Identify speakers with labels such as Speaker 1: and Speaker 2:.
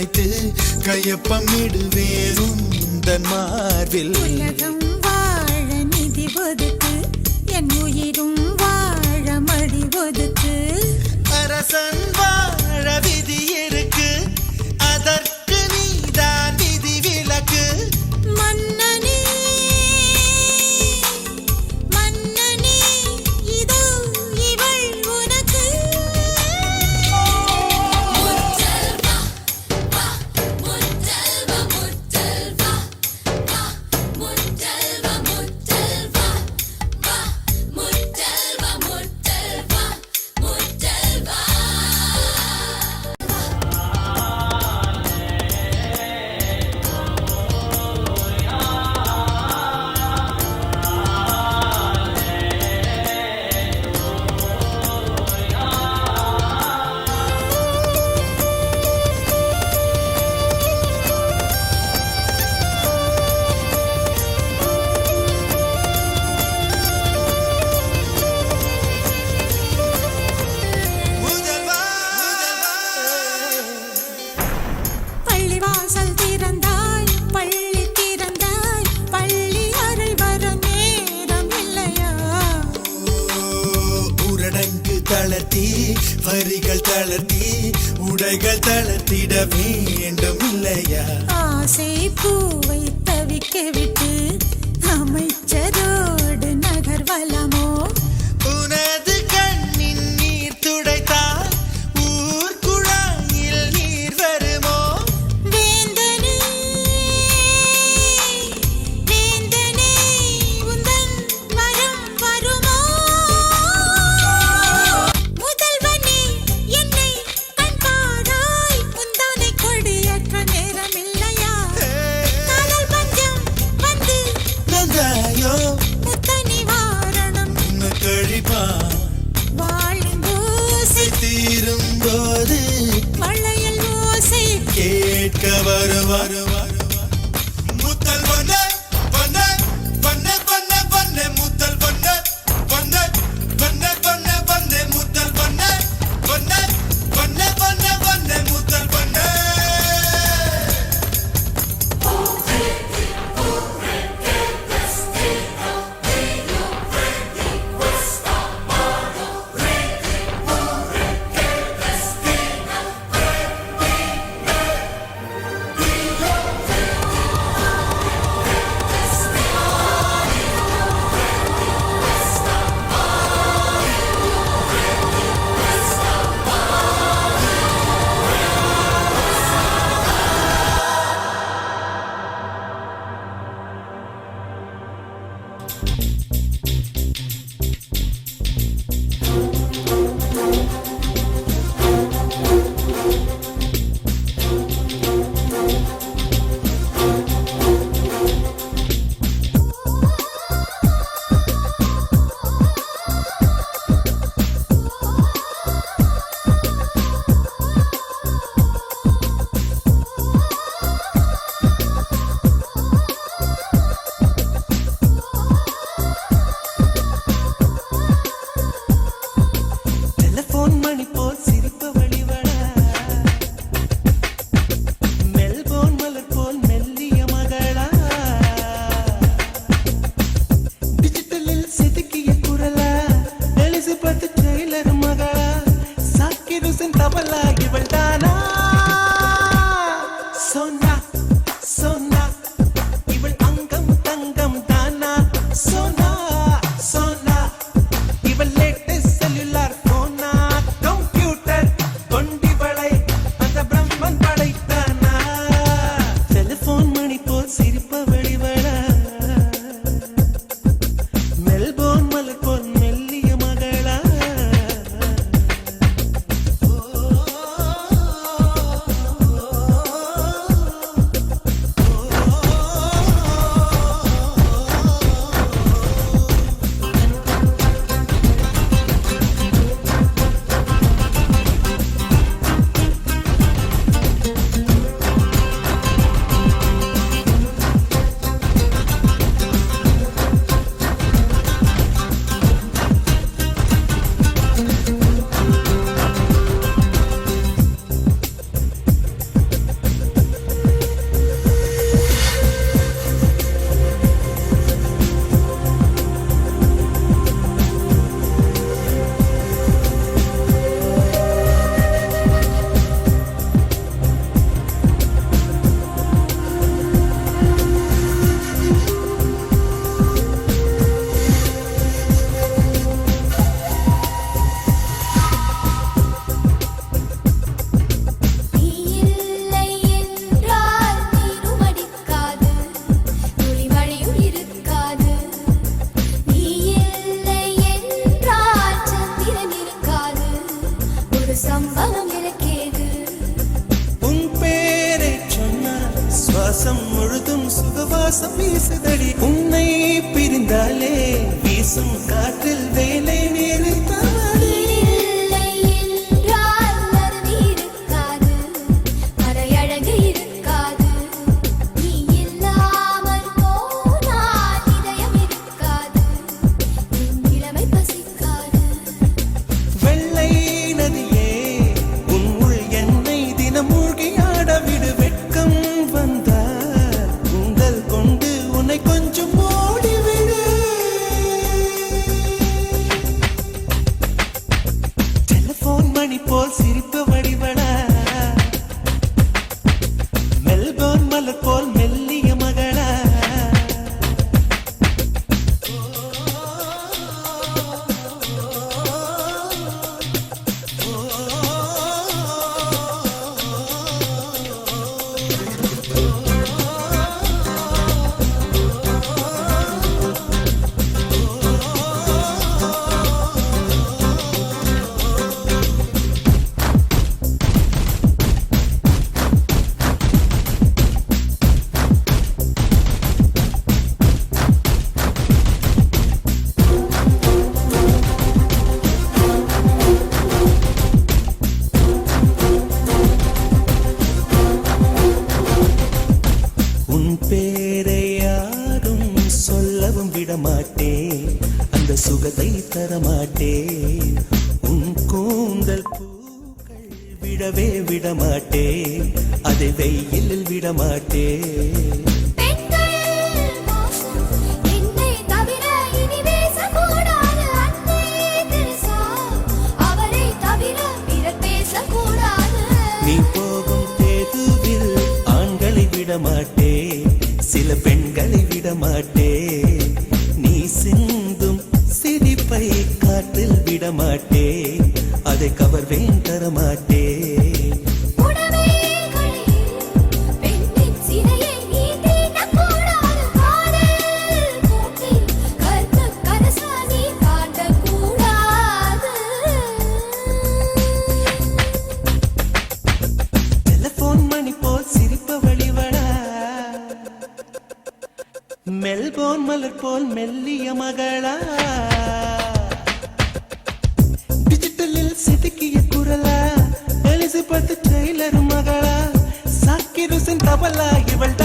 Speaker 1: அணைத்து கையொப்பமிடுவேன் உந்தன் மார்பில்.
Speaker 2: உலகம் வாழ நிதி ஒதுக்கு, என் உயிரும் வாழ மடி ஒதுக்கு.
Speaker 1: அரசன் வாழ விதி இருக்கு, அதற்கு நீதான் விதி விலக்கு.
Speaker 2: மன்னனே மன்னனே இதோ இவள் உனக்கு. முத்தல்வா வா முத்தல்வா முத்தல்வா வா முத்தல்வா முத்தல்வா வா முத்தல்வா முத்தல்வா முத்தல்வா.
Speaker 1: முதல்வா
Speaker 2: பள்ளிவாசல் திறந்தாய், பள்ளி திறந்தாய், பள்ளி அறை வர நேரம் இல்லையா?
Speaker 1: ஊரடங்கு தளர்த்தி வரிகள் தளர்த்தி உடைகள் தளர்த்திட வேண்டும் இல்லையா?
Speaker 2: ஆசை பூவை தவிக்க விட்டு அமைச்சரோடு நகர்வலமோ?
Speaker 1: உனது கண்ணின் நீர் துடைத்தால் ஊர் குழாயில் நீர் வருமோ?
Speaker 2: வேந்தனே வேந்தனே உந்தன் வரம் வருமோ? முதல்வனே என்னை கண்பாராய், உந்தானை கொடியேற்ற நேரம் இல்லையா? காதல் பஞ்சம் வந்து
Speaker 1: நந்தாயோ
Speaker 2: முத்த நிவாரணம்
Speaker 1: உன்னை கழிப்பா
Speaker 2: வாழின் ஓசை
Speaker 1: தீரும் போது
Speaker 2: வளையல் ஓசை
Speaker 1: கேட்க வருவார். முத்தல் வண்ண வண்ண வண்ண வண்ண வண்ண முத்தல் வண்ண வண்ண வண்ண வண்ண வண்ண முத்தல் வண்ண வண்ண வண்ண வண்ண வண்ண முத்தல் வண்ண.
Speaker 3: சுவாசம் முழுதும் சுகவாசம் வீசுதடி உன்னை பிரிந்தாலே வீசும் காற்றில் வேலை நிறுத்தவடி
Speaker 4: இல்லை என்றால் அருவி இருக்காது, மறையழகு இருக்காது. நீ இல்லாமல் போனால் இதயம் இருக்காது, என் இளமை பசிக்காது.
Speaker 3: வெள்ளை நதியே உன் உள் என்னை தினம் மூழ்கி ஆடவிடு வெட்கம் வந்தால் உங்கள் கொண்டு உன்னை கொஞ்சம் ஓடிவிடு டெலிபோன் மணி போல் சிரிப்பு வடிவளா மெல்போர்ன் மலர் போல் மெல்லிய மகளா உன் பேரை யாரும் சொல்லவும் விடமாட்டேன் அந்த சுகத்தை தரமாட்டேன் உன் கூந்தல் பூக்கள் விடவே விடமாட்டேன் அதை வெயிலில் விடமாட்டேன்
Speaker 4: பெண்கள் மோசம், என்னை தவிர இனி பேசக்கூடாது. அன்னை தெரசா, அவரை தவிர பிறர் பேசக்கூடாது.
Speaker 3: நீ போகும் தேதுவில் ஆண்களை விடமாட்டேன் சில பெண்களை விடமாட்டேன் நீ சிந்தும் சிரிப்பை காற்றில் விடமாட்டேன் அதை கவர்வேன் தரமாட்டேன்
Speaker 4: உடவே கழியில் பெண்ணின் சிறையை நீ தீண்டக்கூடாது. காதல் கூட்டில் கற்பு கரசா நீ காட்டக்கூடாது.
Speaker 3: டெலிபோன் மணி போல் சிரிப்ப வழிவடா மெல்போர்ன் மலர் போல் மெல்லிய மகளா டிஜிட்டலில் செதுக்கிய குரலா எலிசபெத் டெய்லர் மகளா சாக்கிர் ஹுசைன் தபலா இவள்